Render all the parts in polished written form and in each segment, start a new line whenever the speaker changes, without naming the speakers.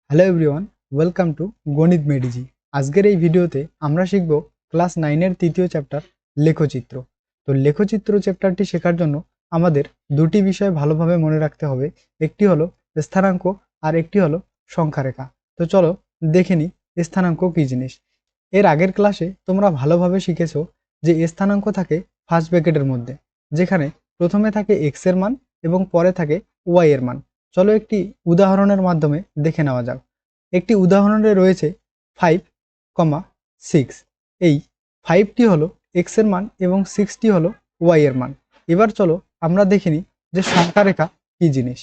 Hello everyone, welcome to গণিত মেডিজি। আজকের এই ভিডিওতে আমরা শিখব ক্লাস 9-এর তৃতীয় চ্যাপ্টার লেখচিত্র। তো লেখচিত্র চ্যাপ্টারটি শেখার জন্য আমাদের দুটি বিষয় ভালোভাবে মনে রাখতে হবে। একটি হলো স্থানাঙ্ক আর একটি হলো সংখ্যারেখা। তো চলো দেখে নিই স্থানাঙ্ক কী জিনিস। এর আগের ক্লাসে তোমরা ভালোভাবে শিখেছো যে স্থানাঙ্ক থাকে ফার্স্ট ব্র্যাকেটের মধ্যে, যেখানে প্রথমে থাকে এক্স এর মান এবং পরে থাকে ওয়াই এর মান। চলো একটি উদাহরণের মাধ্যমে দেখে নেওয়া যাক। একটি উদাহরণে রয়েছে 5,6। এই 5টি হলো এক্স এর মান এবং 6টি হলো ওয়াই এর মান। এবার চলো আমরা দেখে নিই যে সংখ্যারেখা কী জিনিস।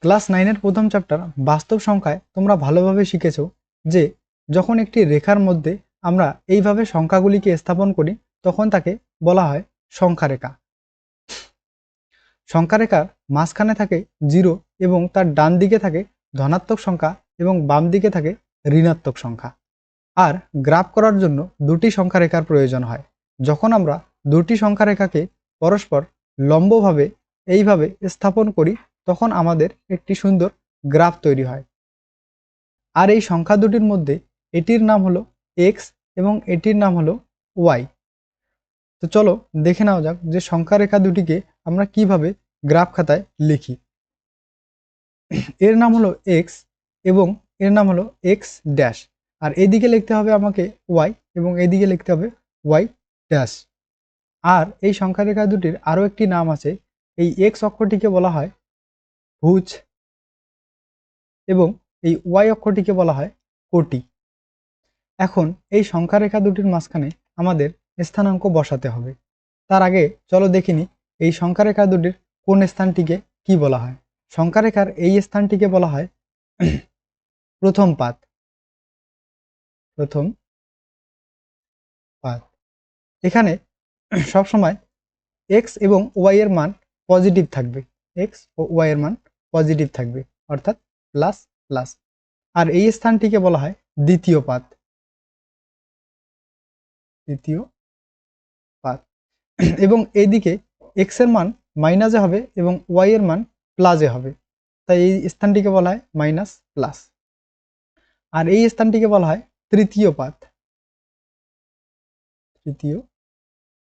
ক্লাস 9-এর প্রথম চ্যাপ্টার বাস্তব সংখ্যায় তোমরা ভালোভাবে শিখেছো যে যখন একটি রেখার মধ্যে আমরা এইভাবে সংখ্যাগুলিকে স্থাপন করি তখন তাকে বলা হয় সংখ্যারেখা। সংখ্যারেখার মাঝখানে থাকে 0 এবং তার ডান দিকে থাকে ধনাত্মক সংখ্যা এবং বাম দিকে থাকে ঋণাত্মক সংখ্যা। আর গ্রাফ করার জন্য দুটি সংখ্যারেখার প্রয়োজন হয়। যখন আমরা দুটি সংখ্যারেখাকে পরস্পর লম্বভাবে এইভাবে স্থাপন করি তখন আমাদের একটি সুন্দর গ্রাফ তৈরি হয়। আর এই সংখ্যা দুটির মধ্যে এটির নাম হলো এক্স এবং এটির নাম হলো ওয়াই। তো চলো দেখে নেওয়া যাক যে সংখ্যারেখা দুটিকে আমরা কিভাবে গ্রাফ খাতায় লিখি। এর নাম হলো এক্স এবং এর নাম হলো এক্স ড্যাশ, আর এদিকে লিখতে হবে আমাকে ওয়াই এবং এদিকে লিখতে হবে ওয়াই ড্যাশ। আর এই সংখ্যারেখা দুটির আরও একটি নাম আছে। এই এক্স অক্ষরটিকে বলা হয় ভুজ এবং এই ওয়াই অক্ষরটিকে বলা হয় কোটি। এখন এই সংখ্যারেখা দুটির মাঝখানে আমাদের স্থানাঙ্ক বসাতে হবে। তার আগে চলো দেখিনি এই সংখ্যারেখা দুটির কোন স্থানটিকে কি বলা হয়। সংখ্যারেখার এই স্থানটিকে বলা হয় প্রথম পাত। প্রথম পাত। এখানে সবসময় এক্স এবং ওয়াই এর মান পজিটিভ থাকবে। এক্স ও ওয়াই এর মান পজিটিভ থাকবে, অর্থাৎ প্লাস প্লাস। আর এই স্থানটিকে বলা হয় দ্বিতীয় পাত। দ্বিতীয় পাত। এবং এইদিকে এক্স এর মান মাইনাসে হবে এবং ওয়াই এর মান প্লাসে হবে, তাই এই স্থানটিকে বলা হয় মাইনাস প্লাস। আর এই স্থানটিকে বলা হয় তৃতীয় পাত। তৃতীয়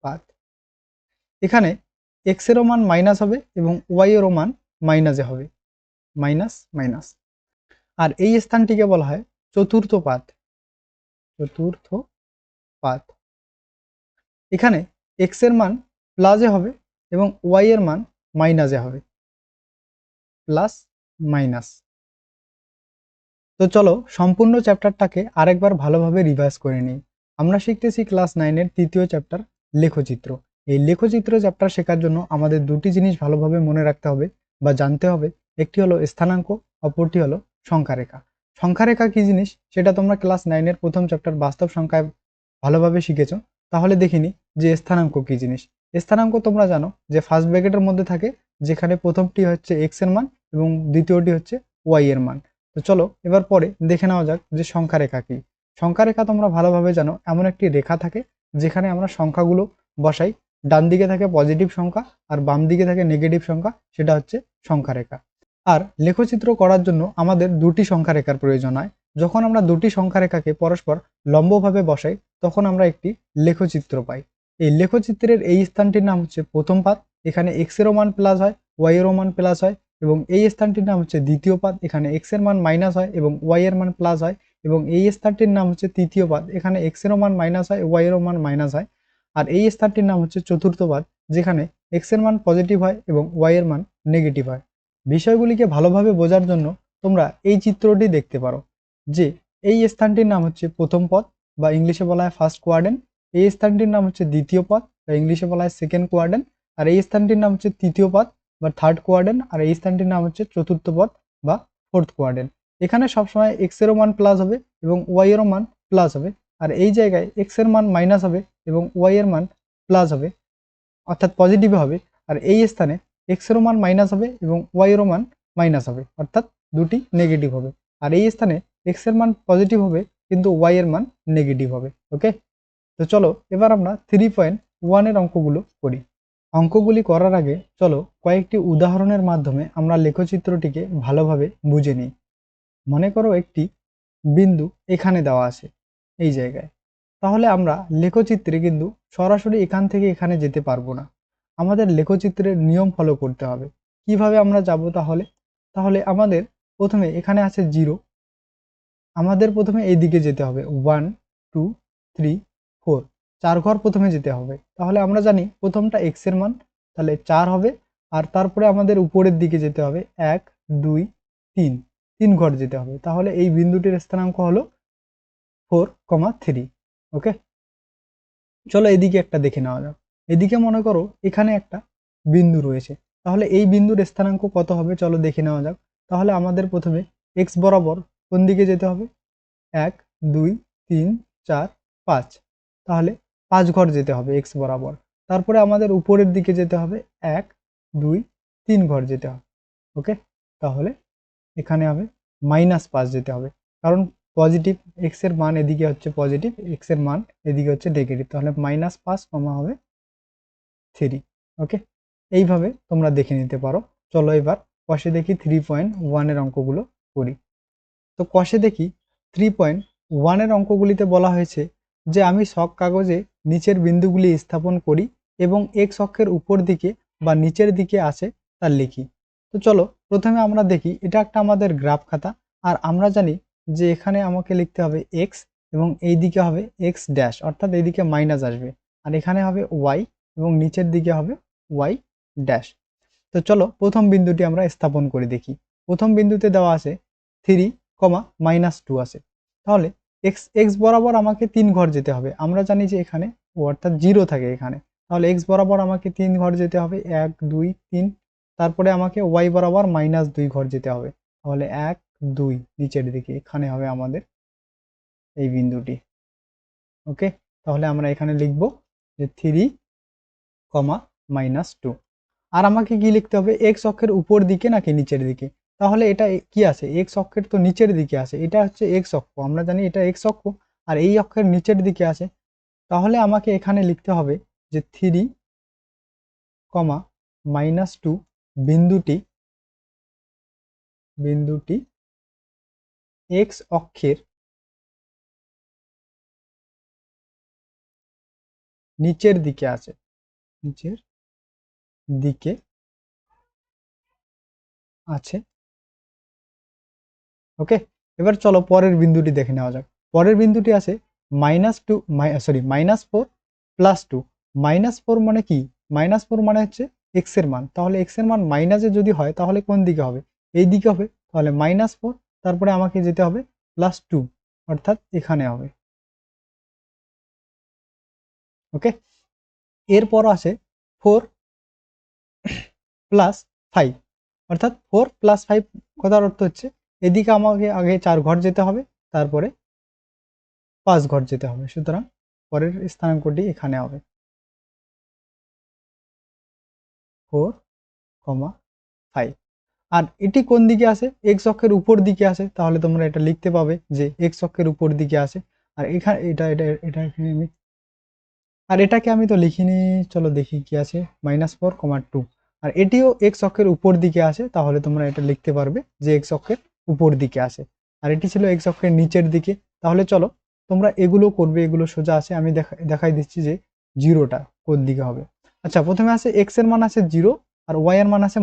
পাত। এখানে এক্স এরও মান মাইনাস হবে এবং ওয়াই এরও মান মাইনাসে হবে, মাইনাস মাইনাস। আর এই স্থানটিকে বলা হয় চতুর্থ পাত। চতুর্থ পাত। এখানে এক্স এর মান প্লাসে হবে এবং ওয়াই এর মান মাইনাসে হবে, প্লাস মাইনাস। তো চলো সম্পূর্ণ চ্যাপ্টারটাকে আরেকবার ভালোভাবে রিভাইজ করে নিই। আমরা শিখতেছি ক্লাস 9-এর তৃতীয় চ্যাপ্টার লেখচিত্র। এই লেখচিত্র চ্যাপ্টার শেখার জন্য আমাদের দুটি জিনিস ভালোভাবে মনে রাখতে হবে বা জানতে হবে। একটি হলো স্থানাঙ্ক, অপরটি হলো সংখ্যারেখা। সংখ্যারেখা কি জিনিস সেটা তোমরা ক্লাস 9-এর প্রথম চ্যাপ্টার বাস্তব সংখ্যায় ভালোভাবে শিখেছো। তাহলে দেখিনি যে স্থানাঙ্ক কি জিনিস। স্থানাঙ্ক তোমরা জানো যে ফার্স্ট ব্র্যাকেটের মধ্যে থাকে, যেখানে প্রথমটি হচ্ছে এক্স এর মান এবং দ্বিতীয়টি হচ্ছে ওয়াই এর মান। তো চলো এবার পরে দেখে নেওয়া যাক যে সংখ্যারেখা কি। সংখ্যারেখা তোমরা ভালোভাবে জানো এমন একটি রেখা থাকে যেখানে আমরা সংখ্যাগুলো বসাই। ডান দিকে থাকে পজিটিভ সংখ্যা আর বাম দিকে থাকে নেগেটিভ সংখ্যা, সেটা হচ্ছে সংখ্যারেখা। আর লেখচিত্র করার জন্য আমাদের দুটি সংখ্যারেখার প্রয়োজন হয়। যখন আমরা দুটি সংখ্যারেখাকে পরস্পর লম্বভাবে বসাই তখন আমরা একটি লেখচিত্র পাই। এই লেখচিত্রের এই স্থানটির নাম হচ্ছে প্রথম পাত। এখানে এক্স এরও মান প্লাস হয়, ওয়াই এরও মান প্লাস হয়। এবং এই স্থানটির নাম হচ্ছে দ্বিতীয় পাত। এখানে এক্স এর মান মাইনাস হয় এবং ওয়াই এর মান প্লাস হয়। এবং এই স্থানটির নাম হচ্ছে তৃতীয় পাত। এখানে এক্স এরও মান মাইনাস হয়, ওয়াই এরও মান মাইনাস হয়। আর এই স্থানটির নাম হচ্ছে চতুর্থ পাত, যেখানে এক্স এর মান পজিটিভ হয় এবং ওয়াই এর মান নেগেটিভ হয়। বিষয়গুলিকে ভালোভাবে বোঝার জন্য তোমরা এই চিত্রটি দেখতে পারো যে এই স্থানটির নাম হচ্ছে প্রথম পদ বা ইংলিশে বলা হয় ফার্স্ট কোয়াড্রেন্ট। এই স্থানটির নাম হচ্ছে দ্বিতীয় পদ বা ইংলিশে বলা হয় সেকেন্ড কোয়াড্রেন্ট। আর এই স্থানটির নাম হচ্ছে তৃতীয় পদ বা থার্ড কোয়াড্রেন্ট। আর এই স্থানটির নাম হচ্ছে চতুর্থ পদ বা ফোর্থ কোয়াড্রেন্ট। এখানে সবসময় এক্স এরও মান প্লাস হবে এবং ওয়াই এরও মান প্লাস হবে। আর এই জায়গায় এক্স এর মান মাইনাস হবে এবং ওয়াই এর মান প্লাস হবে, অর্থাৎ পজিটিভ হবে। আর এই স্থানে এক্স এরও মান মাইনাস হবে এবং ওয়াই এরও মান মাইনাস হবে, অর্থাৎ দুটি নেগেটিভ হবে। আর এই স্থানে এক্স এর মান পজিটিভ হবে কিন্তু ওয়াই এর মান নেগেটিভ হবে। ওকে, তো চলো এবার আমরা 3.1 এর অঙ্কগুলো করি। অঙ্কগুলি করার আগে চলো কয়েকটি উদাহরণের মাধ্যমে আমরা লেখচিত্রটিকে ভালোভাবে বুঝে নিই। মনে করো একটি বিন্দু এখানে দেওয়া আছে এই জায়গায়, তাহলে আমরা লেখচিত্রে কিন্তু সরাসরি এখান থেকে এখানে যেতে পারবো না, আমাদের লেখচিত্রের নিয়ম ফলো করতে হবে। কিভাবে আমরা যাব তাহলে? তাহলে আমাদের প্রথমে এখানে আছে 0, আমাদের প্রথমে এই দিকে যেতে হবে 1 2 3 4, 4 ঘর প্রথমে যেতে হবে। তাহলে আমরা জানি প্রথমটা x এর মান, তাহলে 4 হবে। আর তারপরে আমাদের উপরের দিকে যেতে হবে 1 2 3, 3 ঘর যেতে হবে। তাহলে এই বিন্দুটির স্থানাঙ্ক হলো 4,3। ওকে, চলো এদিকে একটা দেখে নেওয়া যাক। এদিকে মনে করো এখানে একটা বিন্দু রয়েছে, তাহলে এই বিন্দুর স্থানাঙ্ক কত হবে চলো দেখে নেওয়া যাক। তাহলে আমাদের প্রথমে x বরাবর কোন দিকে যেতে হবে? 1 2 3 4 5, তাহলে 5 ঘর যেতে হবে x বরাবর। তারপরে আমাদের উপরের দিকে যেতে হবে 1 2 3 ঘর যেতে হবে। ওকে, তাহলে এখানে হবে -5 যেতে হবে, কারণ পজিটিভ x এর মান এদিকে হচ্ছে পজিটিভ, x এর মান এদিকে হচ্ছে নেগেটিভ, তাহলে -5 কমা হবে 3। ওকে, এইভাবে তোমরা দেখে নিতে পারো। চলো এবার কষে দেখি 3.1 এর অঙ্কগুলো করি। তো কষে দেখি 3.1 এর অঙ্কগুলিতে বলা হয়েছে যে আমি ছক কাগজে নিচের বিন্দুগুলি স্থাপন করি এবং x অক্ষের উপর দিকে বা নিচের দিকে আছে তা লিখি। তো চলো প্রথমে আমরা দেখি, এটা একটা আমাদের গ্রাফ খাতা, আর আমরা জানি যে এখানে আমাকে লিখতে হবে x এবং এই দিকে হবে x ড্যাশ, অর্থাৎ এইদিকে মাইনাস আসবে, আর এখানে হবে y এবং নিচের দিকে হবে y ড্যাশ। তো চলো প্রথম বিন্দুটি আমরা স্থাপন করে দেখি। প্রথম বিন্দুতে দেওয়া আছে 3, -2 আছে, তাহলে x বরাবর আমাকে 3 ঘর যেতে হবে। আমরা জানি যে এখানে অর্থাৎ 0 থাকে এখানে, তাহলে x বরাবর আমাকে 3 ঘর যেতে হবে, 1 2 3, তারপরে আমাকে y বরাবর -2 ঘর যেতে হবে, তাহলে 1 2 নিচের দিকে এখানে হবে আমাদের এই বিন্দুটি। ওকে, তাহলে আমরা এখানে লিখব যে 3, -2। আর আমাকে কি লিখতে হবে? x অক্ষের উপর দিকে নাকি নিচের দিকে? তাহলে এটা কি আছে? x অক্ষের তো নিচের দিকে আছে, এটা হচ্ছে x অক্ষ, আমরা জানি এটা x অক্ষ, আর এই অক্ষের নিচের দিকে আছে। তাহলে আমাকে এখানে লিখতে হবে যে 3, -2 বিন্দুটি x অক্ষের নিচের দিকে আছে, নিচের দিকে আছে। ওকে, এবার চলো পরের বিন্দুটি দেখে নেওয়া যাক। পরের বিন্দুটি আছে -2 -4 + 2। -4 মানে কি? -4 মানে হচ্ছে x এর মান, তাহলে x এর মান মাইনাসে যদি হয় তাহলে কোন দিকে হবে? এই দিকে হবে, তাহলে -4, তারপরে আমাকে যেতে হবে +2, অর্থাৎ এখানে হবে। ওকে, এরপর আছে 4 + 5, অর্থাৎ 4 + 5 কথার অর্থ হচ্ছে এদিকে আমাকে আগে 4 ঘর যেতে হবে, তারপরে 5 ঘর যেতে হবে, সুতরাং পরের স্থানাঙ্কটি এখানে হবে 4, 5। আর এটি কোন দিকে আছে? x অক্ষের উপর দিকে আছে, তাহলে তোমরা এটা লিখতে পাবে যে x অক্ষের উপর দিকে আছে। আর এখানে এটা এখানে আর এটাকে আমি তো লিখিনি, চলো দেখি কি আছে, -4, 2। আর এটিও x অক্ষের উপর দিকে আছে, তাহলে তোমরা এটা লিখতে পারবে যে x অক্ষের উপর দিকে আছে। আর এটি ছিল x অক্ষের নিচের দিকে। তাহলে চলো তোমরা এগুলো করবে, এগুলো সোজা আছে, আমি দেখাই দিচ্ছি যে 0টা কোন দিকে হবে। আচ্ছা, প্রথমে আছে x এর মান আছে 0 আর y এর মান আছে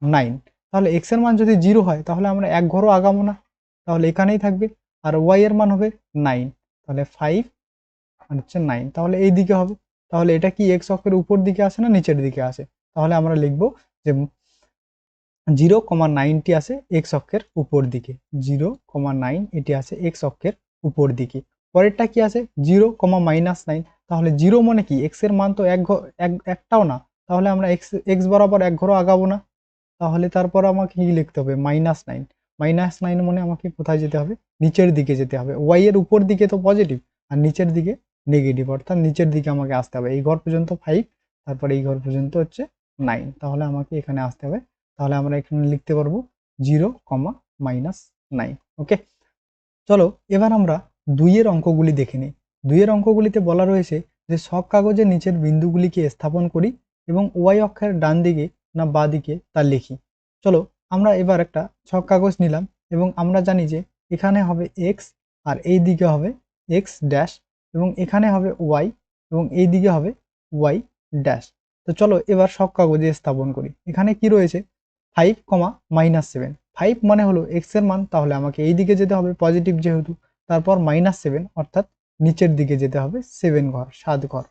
9। তাহলে x এর মান যদি 0 হয় তাহলে আমরা এক ঘরও আগাবো না, তাহলে এখানেই থাকবে। আর y এর মান হবে 9, তাহলে 5 আর হচ্ছে 9, তাহলে এই দিকে হবে। তাহলে এটা কি x অক্ষের উপর দিকে আছে না নিচের দিকে আছে? তাহলে আমরা লিখব যে 0,9টি আছে x অক্ষের উপর দিকে, 0,9 এটি আছে x অক্ষের উপর দিকে। পরেরটা কি আছে? 0,-9, তাহলে 0 মানে কি? x এর মান তো একটাও না, তাহলে আমরা x বরাবর এক ঘরও আগাবো না। তাহলে তারপর আমাকে কি লিখতে হবে? -9। -9 মানে আমাকে কোথায় যেতে হবে? নিচের দিকে যেতে হবে। y এর উপর দিকে তো পজিটিভ আর নিচের দিকে নেগেটিভ, অর্থাৎ নিচের দিকে আমাকে আসতে হবে। এই ঘর পর্যন্ত 5, তারপরে এই ঘর পর্যন্ত হচ্ছে 9, তাহলে আমাকে এখানে আসতে হবে। তাহলে আমরা এখানে লিখতে পারবো 0, -9। ওকে, চলো এবার আমরা 2 এর অঙ্কগুলি দেখে নিই। 2 এর অঙ্কগুলিতে বলা রয়েছে যে ছক কাগজের নিচের বিন্দুগুলিকে স্থাপন করি এবং y অক্ষের ডান দিকে না বাঁ দিকে তা লিখি। চলো আমরা এবার একটা ছক কাগজ নিলাম এবং আমরা জানি যে এখানে হবে এক্স আর এই দিকে হবে এক্স ড্যাশ এবং এখানে হবে ওয়াই এবং এই দিকে হবে ওয়াই ড্যাশ। তো চলো এবার সব কাগজে স্থাপন করি। এখানে কি রয়েছে 5,-7। 5 মানে হলো এক্স এর মান, তাহলে আমাকে এই দিকে যেতে হবে পজিটিভ যেহেতু, তারপর -7 অর্থাৎ নিচের দিকে যেতে হবে 7 ঘর 7 ঘর।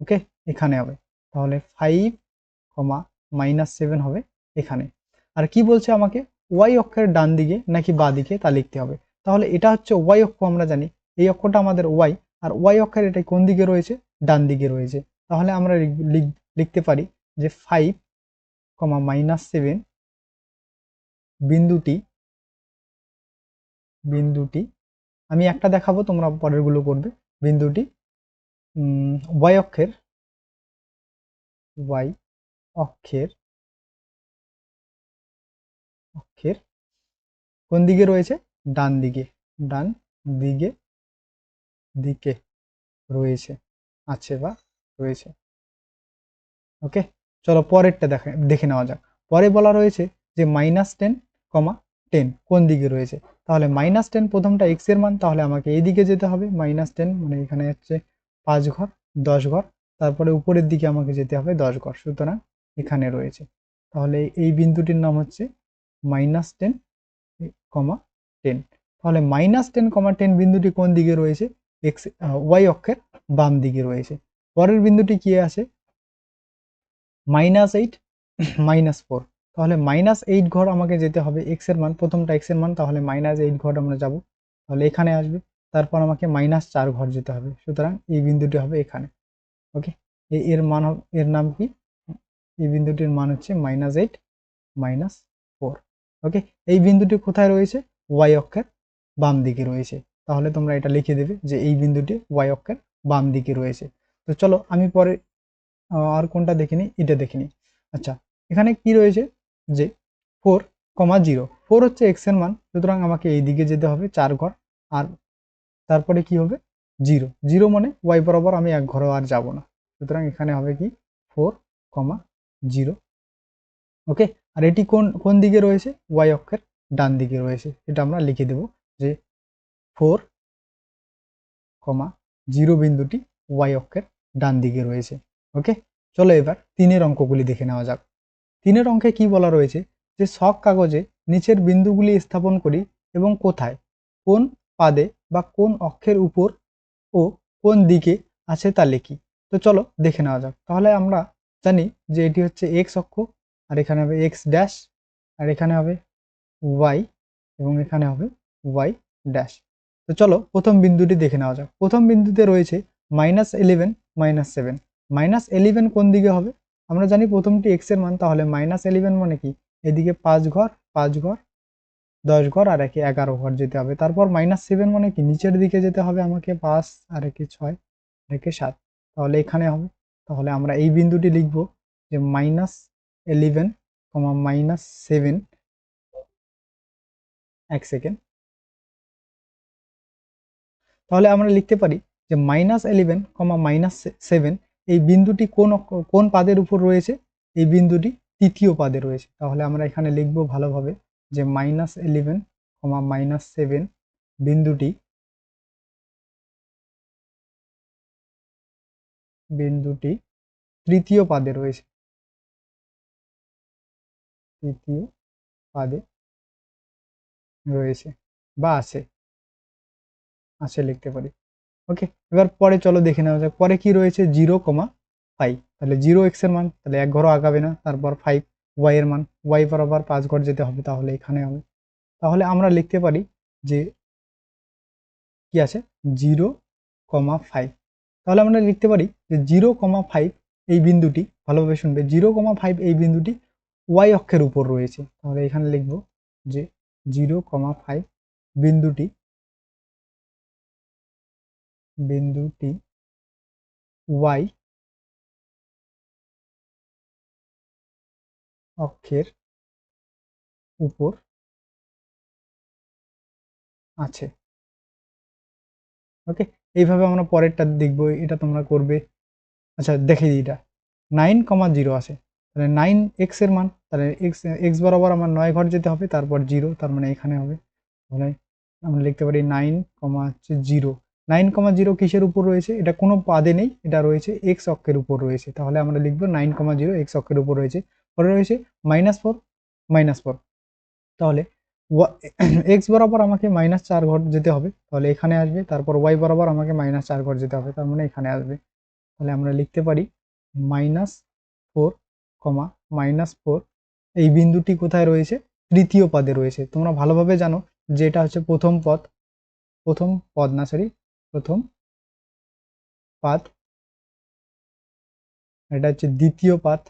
ওকে, এখানে হবে তাহলে 5,-7 হবে এখানে। আর কি বলছে আমাকে ওয়াই অক্ষের ডান দিকে নাকি বাঁ দিকে তা লিখতে হবে। তাহলে এটা হচ্ছে ওয়াই অক্ষ, আমরা জানি এই অক্ষটা আমাদের ওয়াই, আর ওয়াই অক্ষের এটা কোন দিকে রয়েছে, ডান দিকে রয়েছে। তাহলে আমরা লিখতে পারি যে 5,-7 বিন্দুটি বিন্দুটি আমি একটা দেখাবো, তোমরা পরের গুলো করবে। বিন্দুটি ওয়াই অক্ষের ওয়াই অক্ষের অক্ষের কোন দিকে রয়েছে, ডান দিকে ডান দিকে দিকে রয়েছে আছে বা রয়েছে। ওকে, চলো পরেরটা দেখে নেওয়া যাক। পরে বলা রয়েছে যে -10,10 কোন দিকে রয়েছে। তাহলে -10 প্রথমটা এক্স এর মান, তাহলে আমাকে এই দিকে যেতে হবে -10 মানে এখানে হচ্ছে 5 ঘর 10 ঘর, তারপরে উপরের দিকে আমাকে যেতে হবে 10 ঘর, সুতরাং এখানে রয়েছে। তাহলে এই বিন্দুটির নাম হচ্ছে -10,10। তাহলে -10,10 বিন্দুটি কোন দিকে রয়েছে, এক্স ওয়াই অক্ষের বাম দিকে রয়েছে। পরের বিন্দুটি কি আছে -8 -4, তাহলে -8 ঘর আমাকে যেতে হবে এক্স এর মান, প্রথমটা এক্স এর মান, তাহলে -8 ঘর আমরা যাব, তাহলে এখানে আসবে, তারপর আমাকে -4 ঘর যেতে হবে, সুতরাং এই বিন্দুটি হবে এখানে। ওকে, এর মান এর নাম কি, এই বিন্দুটির মান হচ্ছে -8 -4। ওকে, এই বিন্দুটি কোথায় রয়েছে, ওয়াই অক্ষের বাম দিকে রয়েছে, তাহলে তোমরা এটা লিখে দেবে যে এই বিন্দুটি ওয়াই অক্ষের বাম দিকে রয়েছে। তো চলো আমি পরে আর কোনটা দেখিনি, এটা দেখিনি। আচ্ছা, এখানে কি রয়েছে যে 4,0, 4 হচ্ছে এক্স এর মান, সুতরাং আমাকে এই দিকে যেতে হবে 4 ঘর, আর তারপরে কি হবে 0, 0 মানে ওয়াই বরাবর আমি এক ঘরও আর যাব না, সুতরাং এখানে হবে কি 4,0। ওকে, আর এটি কোন কোন দিকে রয়েছে, ওয়াই অক্ষের ডান দিকে রয়েছে, এটা আমরা লিখে দেব যে 4,0 বিন্দুটি ওয়াই অক্ষের ডান দিকে রয়েছে। ওকে, চলো এবার 3-এর অঙ্কগুলি দেখে নেওয়া যাক। 3-এর অঙ্কে কি বলা রয়েছে যে ছক কাগজে নিচের বিন্দুগুলি স্থাপন করি এবং কোথায়, কোন পাদে বা কোন অক্ষের উপর ও কোন দিকে আছে তা লিখি। তো চলো দেখে নেওয়া যাক। তাহলে আমরা জানি যে এটি হচ্ছে এক্স অক্ষ, আর এখানে হবে এক্স ড্যাশ, আর এখানে হবে ওয়াই এবং এখানে হবে ওয়াই ড্যাশ। তো চলো প্রথম বিন্দুটি দেখে নেওয়া যাক। প্রথম বিন্দুতে রয়েছে -11 -7। -11 কোন দিকে হবে, আমরা জানি প্রথমটি এক্স এর মান, তাহলে -11 মানে কি, এদিকে 5 ঘর 5 ঘর 10 ঘর আর একে 11 ঘর যেতে হবে। তারপর -7 মানে কি, নিচের দিকে যেতে হবে আমাকে 5 আর একে 6 আর একে 7, তাহলে এখানে হবে। তাহলে আমরা এই বিন্দুটি লিখব যে -11, -7। এক সেকেন্ড, তাহলে আমরা লিখতে পারি যে -11, -7 এই বিন্দুটি কোন পাদের উপর রয়েছে, এই বিন্দুটি তৃতীয় পাদে রয়েছে। তাহলে আমরা এখানে লিখব ভালোভাবে যে -11, -7 বিন্দুটি তৃতীয় পাদে রয়েছে, তৃতীয় পাদে রয়েছে বা আছে আছে লিখতে পারি। ওকে, এবার পরে চলো দেখে নেওয়া যাক। পরে কি রয়েছে 0,5, তাহলে 0 এক্স এর মান, তাহলে এক ঘরও আগাবে না। তারপর 5 ওয়াই এর মান, ওয়াই বরাবর 5 ঘর যেতে হবে, তাহলে এখানে হবে। তাহলে আমরা লিখতে পারি যে কি আছে 0,5। তাহলে আমরা লিখতে পারি যে 0,5 এই বিন্দুটি, ভালোভাবে শুনবে, 0,5 এই বিন্দুটি ওয়াই অক্ষের উপর রয়েছে। তাহলে এখানে লিখব যে 0,5 বিন্দুটি ওয়াই অক্ষের উপর আছে। ওকে, এইভাবে আমরা পরেরটা দেখব, এটা তোমরা করবে। আচ্ছা দেখে দিই, এটা 9,0 আছে, তাহলে 9 এক্স এর মান, তাহলে এক্স বরাবর আমার 9 ঘর যেতে হবে, তারপর 0, তার মানে এখানে হবে। তাহলে আমরা লিখতে পারি 9,0। 9,0 কিসের উপর রয়েছে? এটা কোনো পাদে নেই, এটা রয়েছে এক্স অক্ষের উপর রয়েছে, তাহলে আমরা লিখবো 9,0 এক্স অক্ষের উপর রয়েছে। পরে রয়েছে -4, -4, তাহলে এক্স বরাবর আমাকে -4 ঘর যেতে হবে, তাহলে এখানে আসবে। তারপর ওয়াই বরাবর আমাকে -4 ঘর যেতে হবে, তার মানে এখানে আসবে। তাহলে আমরা লিখতে পারি -4, -4। এই বিন্দুটি কোথায় রয়েছে? তৃতীয় পদে রয়েছে। তোমরা ভালোভাবে জানো যে এটা হচ্ছে প্রথম পদ না, সরি, প্রথম পাদ, এটা হচ্ছে দ্বিতীয় পাদ,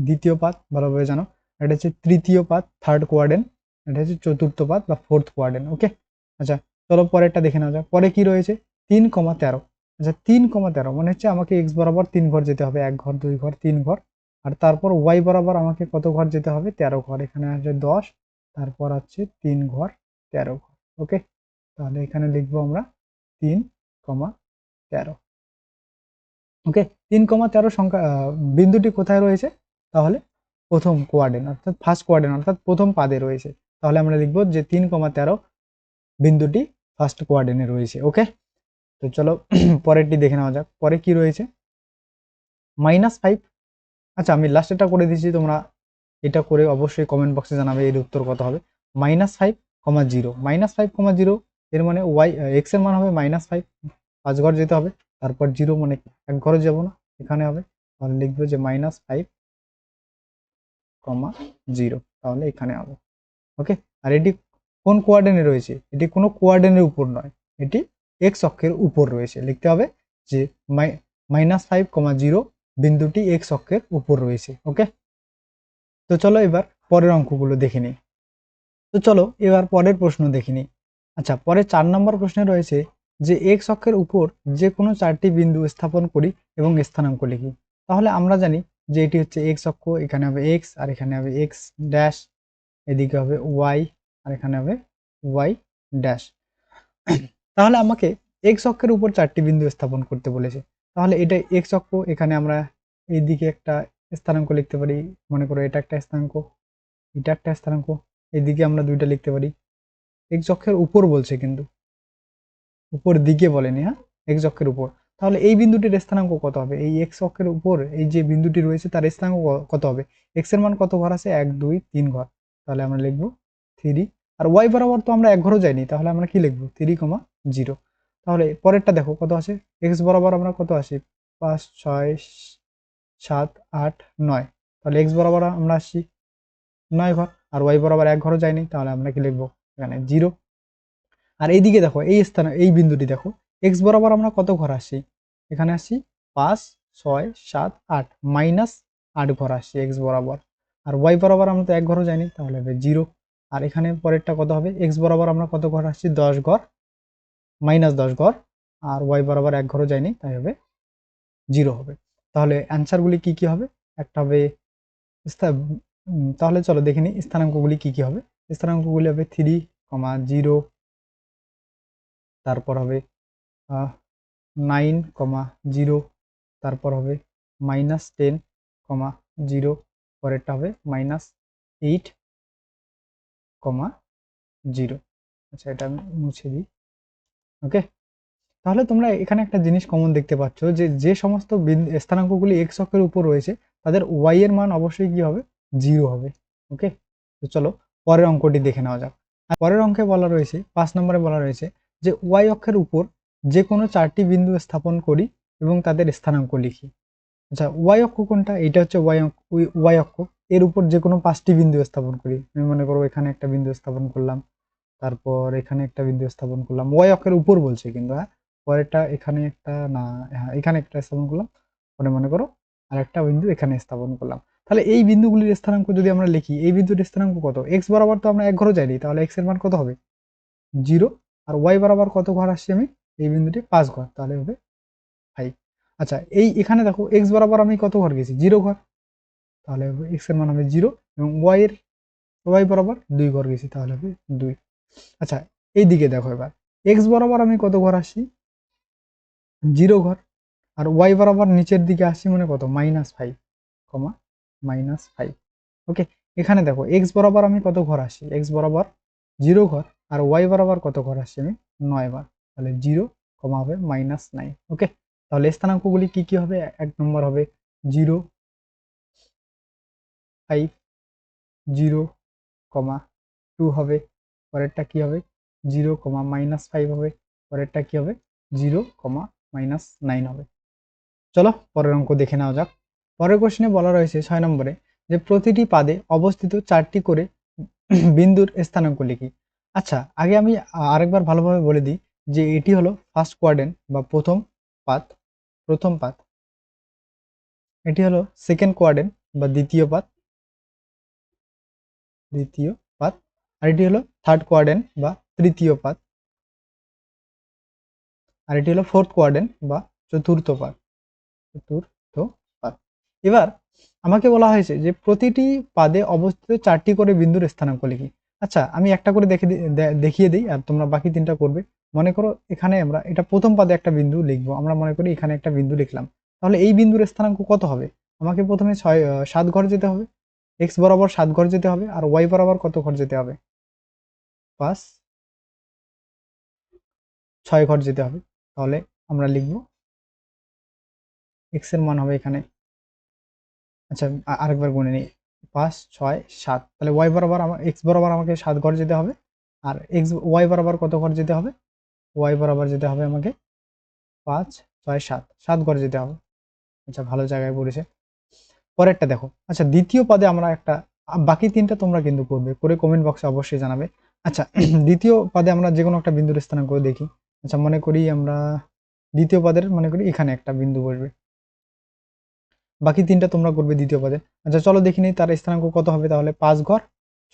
দ্বিতীয় পাদ ভালোভাবে জানো। এটা হচ্ছে তৃতীয় পাদ, থার্ড কোয়ার্ডেন্ট। এটা হচ্ছে চতুর্থ পাদ বা ফোর্থ কোয়ার্ডেন্ট। ওকে, আচ্ছা চলো পরেরটা দেখে নেওয়া যাক। পরে কি রয়েছে? 3,13। আচ্ছা 3,13 মানে হচ্ছে আমাকে এক্স বরাবর 3 ঘর যেতে হবে, 1 ঘর, 2 ঘর, 3 ঘর। আর তারপর ওয়াই বরাবর আমাকে কত ঘর যেতে হবে? 13 ঘর। এখানে আসবে 10, তারপর আছে 3 ঘর, 13 ঘর। ওকে, তাহলে এখানে লিখবো আমরা 3,13। ওকে, 3,13 সংখ্যা বিন্দুটি কোথায় রয়েছে? তাহলে প্রথম কোয়ার্ডেন্ট অর্থাৎ ফার্স্ট কোয়ার্ডেন্ট অর্থাৎ প্রথম পাদে রয়েছে। তাহলে আমরা লিখবো যে 3,13 বিন্দুটি ফার্স্ট কোয়ার্ডেন্টে রয়েছে। ওকে, তো চলো পরেরটি দেখে নেওয়া যাক। পরে কি রয়েছে? -5। আচ্ছা আমি লাস্টেটা করে দিচ্ছি, তোমরা এটা করে অবশ্যই কমেন্ট বক্সে জানাবে এর উত্তর কত হবে। -5, 0, -5, 0 এর মানে ওয়াই এক্স এর মান হবে -5, 5 ঘর যেতে হবে। তারপর 0 মানে 1 ঘরে যাব না, এখানে হবে। তাহলে লিখবো যে -5, 0, তাহলে এখানে হবে। ওকে, আর এটি কোন কোয়ার্ডেন্টে রয়েছে? এটি কোনো কোয়ার্ডেন্টের উপর নয়, এটি এক্স অক্ষের উপর রয়েছে। লিখতে হবে যে -5, 0 বিন্দুটি এক্স অক্ষের উপর রয়েছে। ওকে, তো চলো এবার পরের অঙ্কগুলো দেখে নিই। তো চলো এবার পরের প্রশ্ন দেখে নিই। আচ্ছা, পরে 4 নম্বর প্রশ্নে রয়েছে যে এক্স অক্ষের উপর যে কোনো 4টি বিন্দু স্থাপন করি এবং স্থানাঙ্ক লিখি। তাহলে আমরা জানি যে এটি হচ্ছে এক্স অক্ষ, এখানে হবে এক্স, আর এখানে হবে এক্স ড্যাশ, এদিকে হবে ওয়াই, আর এখানে হবে ওয়াই ড্যাশ। তাহলে আমাকে এক্স অক্ষের উপর 4টি বিন্দু স্থাপন করতে বলেছে। তাহলে এটা এক্স অক্ষ, এখানে আমরা এইদিকে একটা স্থানাঙ্ক লিখতে পারি। মনে করো এটা একটা স্থানাঙ্ক, এটা একটা স্থানাঙ্ক, এইদিকে আমরা দুইটা লিখতে পারি। এক্স অক্ষের উপর বলছে কিন্তু, উপর দিকে বলেনি, হ্যাঁ, এক্স অক্ষের উপর। তাহলে এই বিন্দুটির স্থানাঙ্ক কত হবে? এই এক্স অক্ষের উপর এই যে বিন্দুটি রয়েছে তার স্থানাঙ্ক কত হবে? এক্স এর মান কত ঘর আছে? 1, 2, 3 ঘর। তাহলে আমরা লিখবো 3। আর ওয়াই বরাবর তো আমরা 1 ঘরও যাইনি, তাহলে আমরা কি লিখবো? 3,0। তাহলে পরেরটা দেখো কত আছে। এক্স বরাবর আমরা কত আসি? 5, 6, 7, 8, 9। তাহলে এক্স বরাবর আমরা আসছি 9 ঘর, আর ওয়াই বরাবর 1 ঘরও যায়নি, তাহলে আমরা কি লিখবো? এখানে 0। আর এইদিকে দেখো, এই স্থানে এই বিন্দুটি দেখো, এক্স বরাবর আমরা কত ঘর আসছি? এখানে আসছি 5, 6, 7, 8, -8 ঘর আসছি এক্স বরাবর। আর ওয়াই বরাবর আমরা তো 1 ঘরও যাইনি, তাহলে হবে 0। আর এখানে পরেরটা কত হবে? এক্স বরাবর আমরা কত ঘর আসছি? 10 ঘর, -10 ঘর। আর ওয়াই বরাবর 1 ঘরও যায়নি, তাই হবে 0 হবে। তাহলে অ্যান্সারগুলি কি কি হবে? একটা হবে তাহলে চলো দেখে নিই স্থানাঙ্কগুলি কি কি হবে। স্থানাঙ্কগুলি হবে 3, 0, তারপর হবে 9, 0, তারপর হবে -10, 0, পরেরটা হবে -8, 0। আচ্ছা এটা আমি মুছে দিই। ওকে, তাহলে তোমরা এখানে একটা জিনিস কমন দেখতে পাচ্ছ যে যে সমস্ত স্থানাঙ্কগুলি এক্স অক্ষের উপর রয়েছে তাদের ওয়াই এর মান অবশ্যই কি হবে? 0 হবে। ওকে, তো চলো পরের অঙ্কটি দেখে নেওয়া যাক। আর পরের অঙ্কে বলা রয়েছে 5 নম্বরে বলা রয়েছে যে ওয়াই অক্ষের উপর যে কোনো 4টি বিন্দু স্থাপন করি এবং তাদের স্থানাঙ্ক লিখি। আচ্ছা ওয়াই অক্ষ কোনটা? এটা হচ্ছে ওয়াই অক্ষ, এর উপর যে কোনো 5টি বিন্দু স্থাপন করি। আমি মনে করো এখানে একটা বিন্দু স্থাপন করলাম, তারপর এখানে একটা বিন্দু স্থাপন করলাম, ওয়াই অক্ষের উপর বলছে কিন্তু, হ্যাঁ, পরেরটা এখানে একটা না, হ্যাঁ এখানে একটা স্থাপন করলাম, পরে মনে করো আর একটা বিন্দু এখানে স্থাপন করলাম। তাহলে এই বিন্দুগুলির স্থানাঙ্ক যদি আমরা লিখি, এই বিন্দুর স্থানাঙ্ক কত? এক্স বরাবর তো আমরা 1 ঘরও যাইনি, তাহলে এক্স এর মান কত হবে? 0। আর ওয়াই বরাবর কত ঘর আসছি আমি? এই বিন্দুটি 5 ঘর, তাহলে হবে 5। আচ্ছা এই এখানে দেখো এক্স বরাবর আমি কত ঘর গেছি? 0 ঘর, তাহলে এক্স এর মান হবে 0। এবং ওয়াই বরাবর 2 ঘর গেছি, তাহলে হবে 2। আচ্ছা এই দিকে দেখো এবার, এক্স বরাবর আমি কত ঘর আসছি? 0 ঘর। আর ওয়াই বরাবর নিচের দিকে আসছি মানে কত? -5, -5। ওকে, এখানে দেখো এক্স বরাবর আমি কত ঘর আসি, এক্স বরাবর 0 ঘর, আর ওয়াই বরাবর কত ঘর আসি আমি 9 বার, তাহলে 0 কমা হবে -9। ওকে, তাহলে স্থানাঙ্কগুলি কি কি হবে? এক নম্বর হবে 0, 5, 0, 2 হবে, পরেরটা কি হবে 0, -5 হবে, পরেরটা কি হবে 0, -9 হবে। চলো পরের অঙ্ক দেখে নেওয়া যাক। পরের কোশ্চেনে বলা রয়েছে 6 নম্বরে যে প্রতিটি পাদে অবস্থিত 4টি করে বিন্দুর স্থানাঙ্ক লিখি। আচ্ছা, আগে আমি আরেকবার ভালোভাবে বলে দিই যে এটি হলো ফার্স্ট কোয়াড্রেন্ট বা প্রথম পাত, এটি হলো সেকেন্ড কোয়াড্রেন্ট বা দ্বিতীয় পাত, আর এটি হলো থার্ড কোয়াড্রেন্ট বা তৃতীয় পাত, আর এটি হলো ফোর্থ কোয়াড্রেন্ট বা চতুর্থ পাত। এবার আমাকে বলা হয়েছে যে প্রতিটি পাদে অবস্থিত 4টি করে বিন্দুর স্থানাঙ্ক লিখি। আচ্ছা, আমি একটা করে দেখিয়ে দিই আর তোমরা বাকি 3টা করবে। মনে করো এখানে আমরা এটা প্রথম পাদে একটা বিন্দু লিখবো, আমরা মনে করি এখানে একটা বিন্দু লিখলাম, তাহলে এই বিন্দুর স্থানাঙ্ক কত হবে? আমাকে প্রথমে 7 ঘর যেতে হবে, এক্স বরাবর 7 ঘর যেতে হবে, আর ওয়াই বরাবর কত ঘর যেতে হবে? 5, 6 ঘর যেতে হবে। তাহলে আমরা লিখবো এক্স এর মান হবে এখানে, আচ্ছা আরেকবার গুনে নিই, 5, 6, 7, তাহলে ওয়াই বরাবর আমার এক্স বরাবর আমাকে 7 ঘর যেতে হবে, আর ওয়াই বরাবর কত ঘর যেতে হবে? ওয়াই বরাবর যেতে হবে আমাকে 5, 6, 7 ঘর যেতে হবে। আচ্ছা, ভালো জায়গায় পড়েছে। পরেরটা দেখো, আচ্ছা দ্বিতীয় পদে আমরা একটা বাকি 3টা তোমরা কিন্তু করবে, করে কমেন্ট বক্সে অবশ্যই জানাবে। আচ্ছা দ্বিতীয় পদে আমরা যে কোনো একটা বিন্দুর স্থানাঙ্ক দেখি। আচ্ছা মনে করি আমরা দ্বিতীয় পদের মনে করি এখানে একটা বিন্দু বসবে, বাকি 3টা তোমরা করবে দ্বিতীয় পদে। আচ্ছা চলো দেখি নিই তার স্থানাঙ্ক কত হবে। তাহলে 5 ঘর,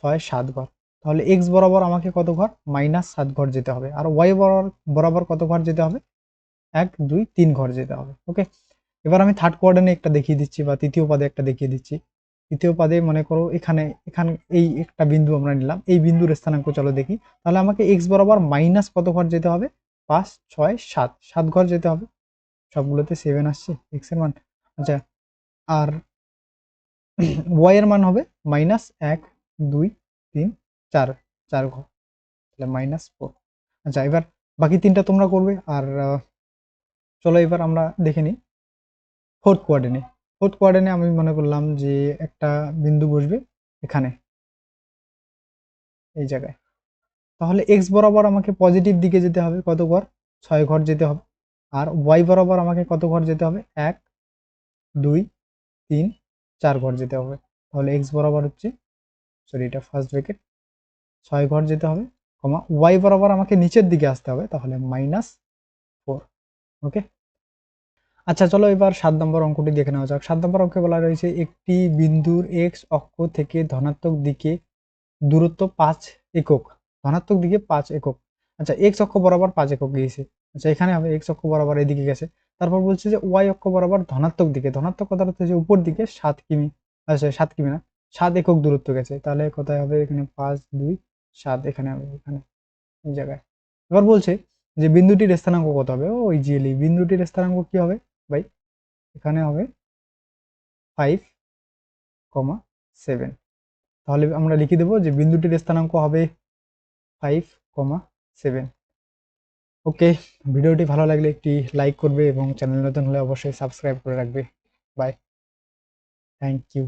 6, 7 ঘর, তাহলে এক্স বরাবর আমাকে কত ঘর? -7 ঘর যেতে হবে, আর ওয়াই বরাবর কত ঘর যেতে হবে? 1, 2, 3 ঘর যেতে হবে। ওকে, এবার আমি থার্ড কোয়ার্ডার্নে একটা দেখিয়ে দিচ্ছি বা তৃতীয় পদে একটা দেখিয়ে দিচ্ছি। তৃতীয় পদে মনে করো এখানে এখানে এই একটা বিন্দু আমরা নিলাম, এই বিন্দুর স্থানাঙ্ক চলো দেখি। তাহলে আমাকে এক্স বরাবর মাইনাস কত ঘর যেতে হবে? 5, 6, 7 ঘর যেতে হবে। সবগুলোতে 7 আসছে এক্স এর মান। আচ্ছা, আর ওয়াই এর মান হবে -1, 2, 3, 4, 4 ঘর, তাহলে -4। আচ্ছা, এবার বাকি 3টা তোমরা করবে। আর চলো এবার আমরা দেখে নিই ফোর্থ কোয়ার্ডার্নে আমি মনে করলাম যে একটা বিন্দু বসবে এখানে, এই জায়গায়। তাহলে এক্স বরাবর আমাকে পজিটিভ দিকে যেতে হবে, কত ঘর? 6 ঘর যেতে হবে, আর ওয়াই বরাবর আমাকে কত ঘর যেতে হবে? 1, 2, 3, 4 ঘর যেতে হবে। তাহলে এক্স বরাবর হচ্ছে, সরি এটা ফার্স্ট ব্র্যাকেট, 6 ঘর যেতে হবে, ওয়াই বরাবর আমাকে নিচের দিকে আসতে হবে, তাহলে -4। ওকে, আচ্ছা চলো এবার 7 নম্বর অঙ্কটি দেখে নেওয়া যাক। 7 নম্বর অঙ্কে বলা রয়েছে একটি বিন্দুর এক্স অক্ষ থেকে ধনাত্মক দিকে দূরত্ব 5 একক, ধনাত্মক দিকে 5 একক। আচ্ছা, এক্স অক্ষ বরাবর 5 একক গিয়েছে। আচ্ছা, এখানে হবে এক্স অক্ষ বরাবর এদিকে গেছে। তারপর বলছে যে ওয়াই অক্ষ বরাবর ধনাত্মক দিকে, ধনাত্মক কথার হচ্ছে যে উপর দিকে 7 কিমি, আচ্ছা 7 কিমি না, 7 একক দূরত্ব গেছে। তাহলে কোথায় হবে? এখানে 5, 2, 7, এখানে হবে, এখানে এই জায়গায়। এবার বলছে যে বিন্দুটির স্থানাঙ্ক কত হবে? ও ইজিলি বিন্দুটির স্থানাঙ্ক কি হবে ভাই? এখানে হবে 5, 7। তাহলে আমরা লিখে দেবো যে বিন্দুটির স্থানাঙ্ক হবে 5, 7। ওকে, ভিডিওটি ভালো লাগলে একটি লাইক করবে এবং চ্যানেল নতুন হলে অবশ্যই সাবস্ক্রাইব করে রাখবে। Bye, thank you.